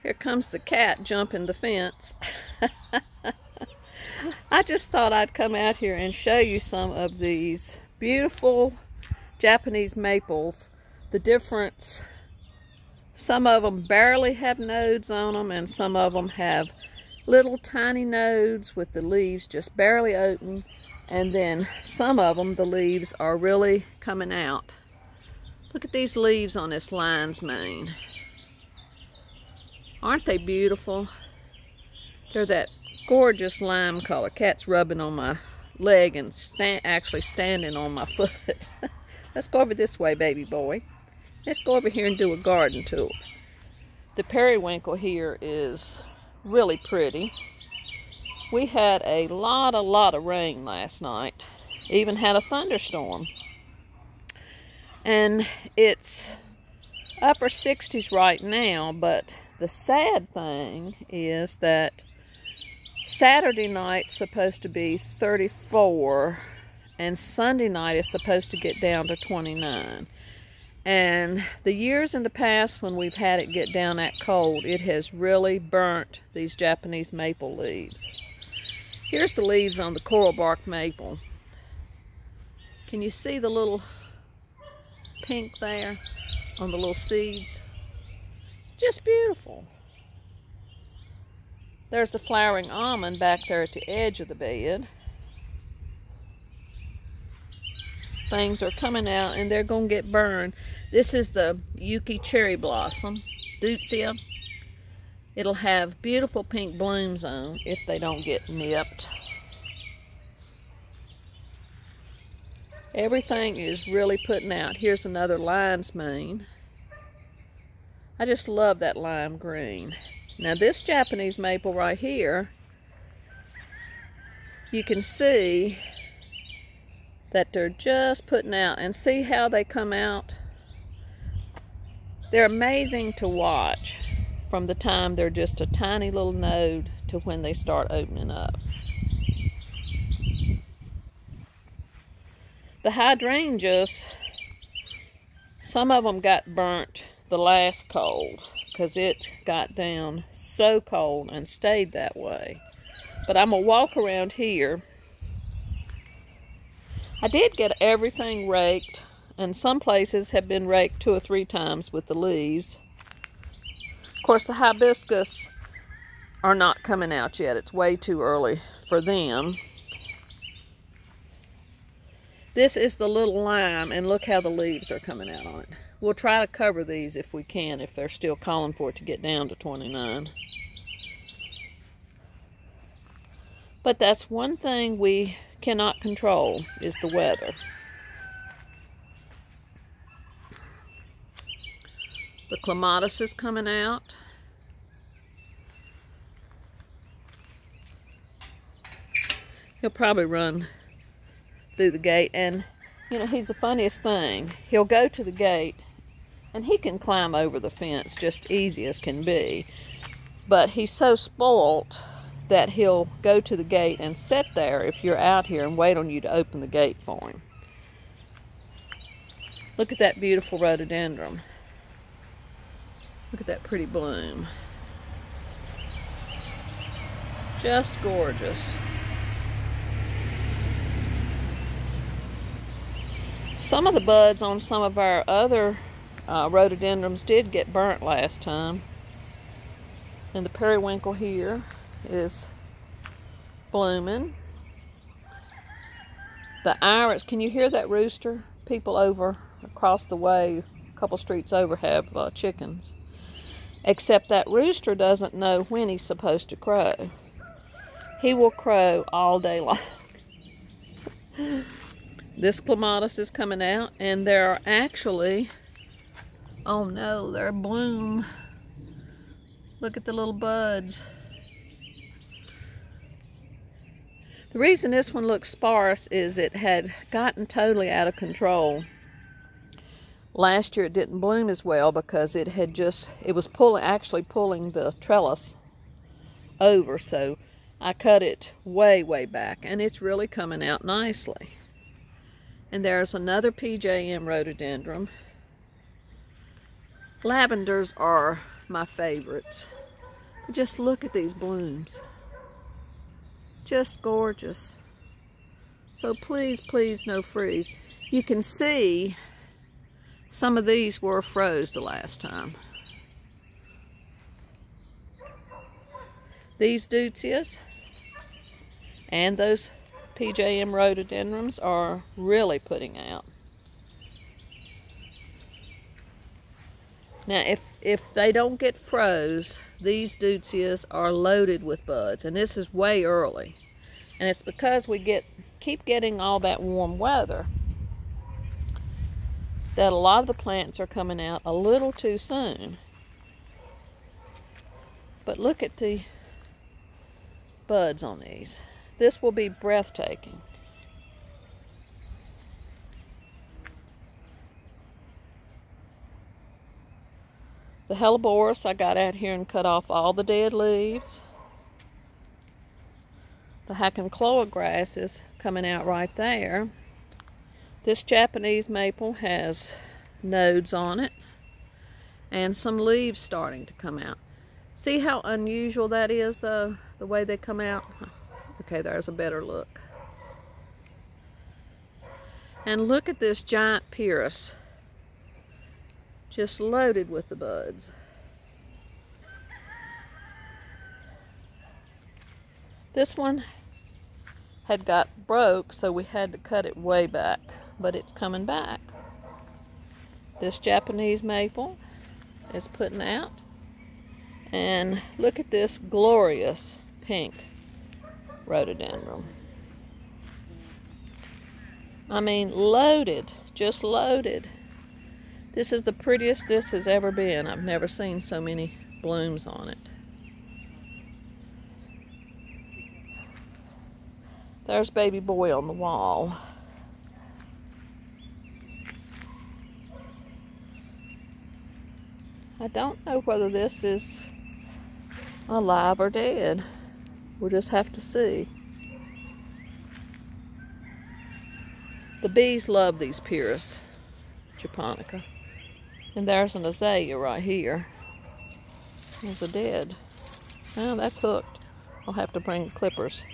Here comes the cat jumping the fence. I just thought I'd come out here and show you some of these beautiful Japanese maples. The difference, some of them barely have nodes on them, and some of them have little tiny nodes with the leaves just barely open, and then some of them, the leaves are really coming out. Look at these leaves on this lion's mane. Aren't they beautiful? They're that gorgeous lime color. Cat's rubbing on my leg and actually standing on my foot. Let's go over this way, baby boy. Let's go over here and do a garden tour. The periwinkle here is really pretty. We had a lot of rain last night. Even had a thunderstorm. And it's upper 60s right now, but the sad thing is that Saturday night's supposed to be 34, and Sunday night is supposed to get down to 29. And the years in the past when we've had it get down that cold, it has really burnt these Japanese maple leaves. Here's the leaves on the coral bark maple. Can you see the little pink there on the little seeds? It's just beautiful. There's the flowering almond back there at the edge of the bed. Things are coming out and they're going to get burned. This is the Yuki cherry blossom, Duetzias. It'll have beautiful pink blooms on if they don't get nipped. Everything is really putting out. Here's another lion's mane. I just love that lime green. Now this Japanese maple right here, you can see that they're just putting out, and see how they come out. They're amazing to watch from the time they're just a tiny little node to when they start opening up. The hydrangeas, some of them got burnt the last cold because it got down so cold and stayed that way. But I'm gonna walk around here. I did get everything raked, and some places have been raked 2 or 3 times with the leaves. Of course, the hibiscus are not coming out yet. It's way too early for them. This is the little lime, and look how the leaves are coming out on it. We'll try to cover these if we can, if they're still calling for it to get down to 29. But that's one thing we cannot control, is the weather. The Clematis is coming out. He'll probably run through the gate, and you know, he's the funniest thing. He'll go to the gate and he can climb over the fence just easy as can be, but he's so spoiled that he'll go to the gate and sit there if you're out here and wait on you to open the gate for him. Look at that beautiful rhododendron. Look at that pretty bloom. Just gorgeous. Some of the buds on some of our other rhododendrons did get burnt last time. And the periwinkle here is blooming. The iris, can you hear that rooster? People over across the way, a couple streets over, have chickens. Except that rooster doesn't know when he's supposed to crow. He will crow all day long. This Clematis is coming out, and there are actually, oh no, they're bloom. Look at the little buds. The reason this one looks sparse is it had gotten totally out of control. Last year it didn't bloom as well because it was actually pulling the trellis over, so I cut it way back, and it's really coming out nicely. And there's another Pjm Rhododendron. Lavenders are my favorites. Just look at these blooms. Just gorgeous. So please, please, no freeze. You can see some of these were froze the last time. These Duetzias and those Pjm Rhododendrons are really putting out. Now, if they don't get froze, these Duetzias are loaded with buds, and this is way early. And it's because we keep getting all that warm weather that a lot of the plants are coming out a little too soon. But look at the buds on these. This will be breathtaking. The Helleborus, I got out here and cut off all the dead leaves. The Hack'n'Cloa grass is coming out right there. This Japanese maple has nodes on it and some leaves starting to come out. See how unusual that is, though, the way they come out? Okay, there's a better look. And look at this giant pyrus, just loaded with the buds. This one had got broke, so we had to cut it way back, but it's coming back. This Japanese maple is putting out. And look at this glorious pink rhododendron. I mean, loaded, just loaded. This is the prettiest this has ever been. I've never seen so many blooms on it. There's baby boy on the wall. I don't know whether this is alive or dead. We'll just have to see. The bees love these Pyrus japonica. And there's an azalea right here. There's a dead. Oh, that's hooked. I'll have to bring clippers.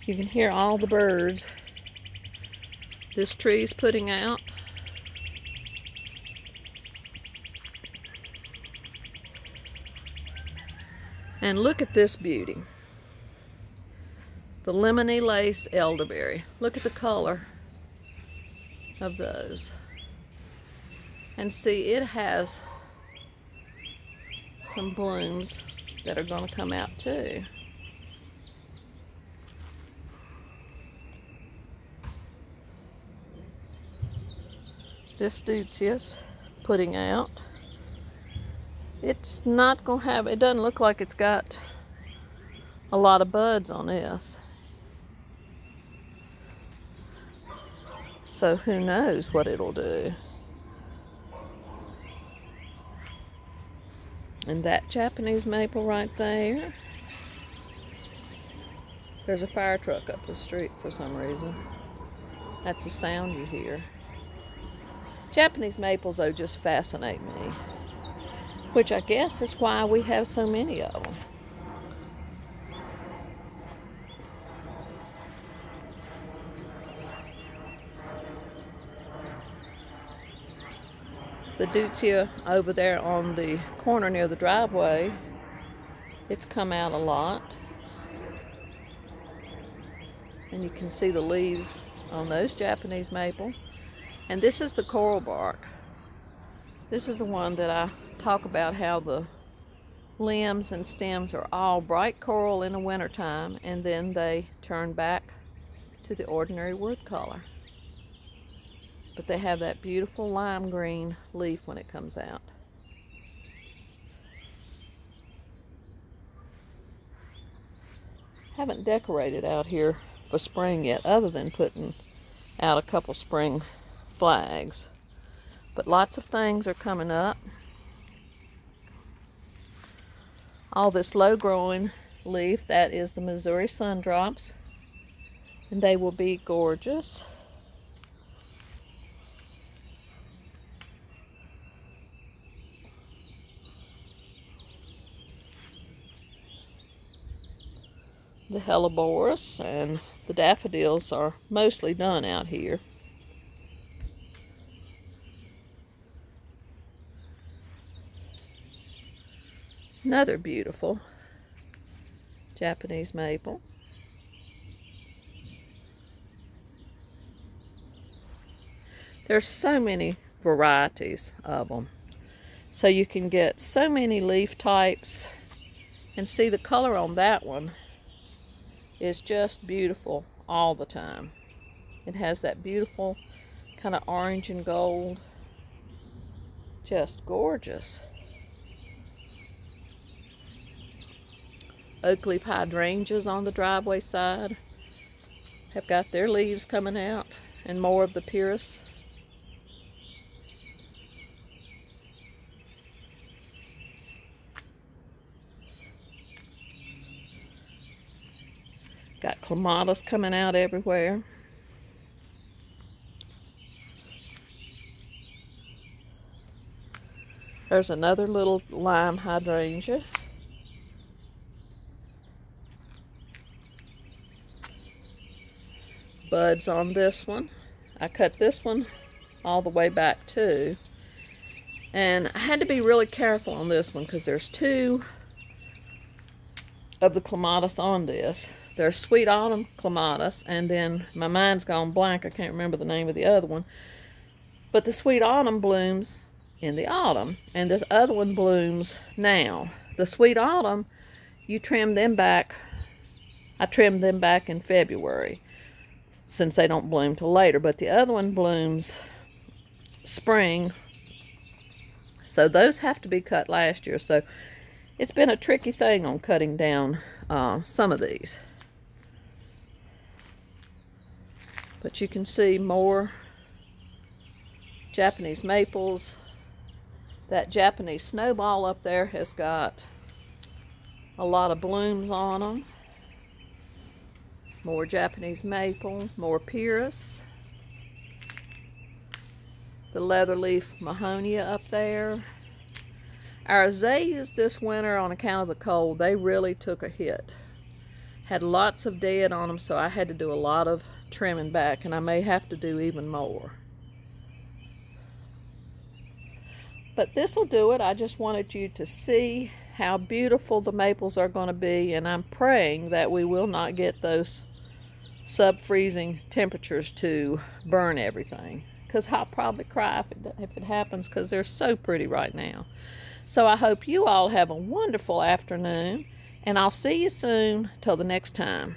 You can hear all the birds. This tree's putting out. And look at this beauty. The lemony lace elderberry. Look at the color of those. And see, it has some blooms that are going to come out too. This Duetzias putting out. It's not going to have, it doesn't look like it's got a lot of buds on this. So who knows what it'll do. And that Japanese maple right there. There's a fire truck up the street for some reason. That's the sound you hear. Japanese maples, though, just fascinate me. Which I guess is why we have so many of them. The Duetzia over there on the corner near the driveway, it's come out a lot. And you can see the leaves on those Japanese maples. And this is the coral bark. This is the one that I talk about, how the limbs and stems are all bright coral in the wintertime, and then they turn back to the ordinary wood color. But they have that beautiful lime green leaf when it comes out. Haven't decorated out here for spring yet, other than putting out a couple spring flags. But lots of things are coming up. All this low growing leaf, that is the Missouri Sundrops, and they will be gorgeous. the hellebores and the daffodils are mostly done out here. Another beautiful Japanese maple. There's so many varieties of them. So you can get so many leaf types. And see, the color on that one is just beautiful all the time. It has that beautiful kind of orange and gold. Just gorgeous. Oak leaf hydrangeas on the driveway side have got their leaves coming out, and more of the pyrus. Got clematis coming out everywhere. There's another little lime hydrangea. Buds on this one. I cut this one all the way back too. And I had to be really careful on this one because there's two of the clematis on this. There's Sweet Autumn Clematis, and then my mind's gone blank. I can't remember the name of the other one. But the Sweet Autumn blooms in the autumn, and this other one blooms now. The Sweet Autumn, you trim them back. I trimmed them back in February, since they don't bloom till later. But the other one blooms spring, so those have to be cut last year. So it's been a tricky thing on cutting down some of these. But you can see more Japanese maples. That Japanese snowball up there has got a lot of blooms on them. More Japanese maple, more pyrus. The leatherleaf mahonia up there. Our azaleas this winter, on account of the cold, they really took a hit. Had lots of dead on them, so I had to do a lot of trimming back, and I may have to do even more. But this will do it. I just wanted you to see how beautiful the maples are going to be, and I'm praying that we will not get those sub-freezing temperatures to burn everything, because I'll probably cry if it happens, because they're so pretty right now. So I hope you all have a wonderful afternoon, and I'll see you soon till the next time.